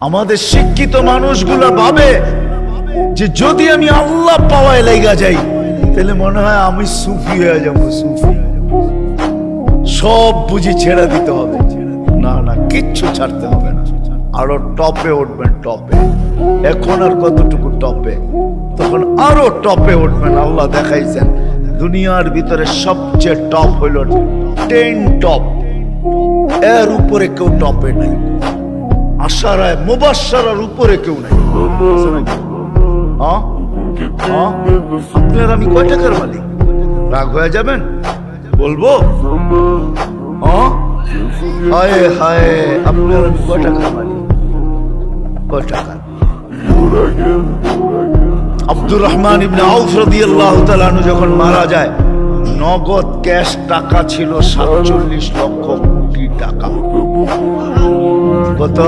আমাদের শিক্ষিত মানুষগুলা ভাবে যে যদি আমি আল্লাহ পাওয়ায় লেগা যাই তাহলে মনে হয় আমি সুফি হয়ে যাবো। সুফি সব বুঝি ছেড়ে দিতে হবে। না না, কিচ্ছু ছাড়তে হবে না, আরো টপে উঠবেন। টপে এখন আর কতটুকু টপে, তখন আরো টপে উঠবেন। আল্লাহ দেখাইছেন দুনিয়ার ভিতরে সবচেয়ে টপ হইল 10 টপ, এর উপরে কেউ টপে নাই। আশারায় মুবাশশারার উপরে কেউ নাই। আপনার আমি কয় টাকার মালিক? রাগ হয়ে যাবেন? বলবো হায় হায়, আপনার আমি কয় টাকার মালিক? কয় টাকা? আব্দুর রহমান ইবনে আউফ রাদিয়াল্লাহু তাআলা আনহু যখন মারা যায়, নগদ ক্যাশ টাকা ছিল 47 লক্ষ কোটি টাকা। কত?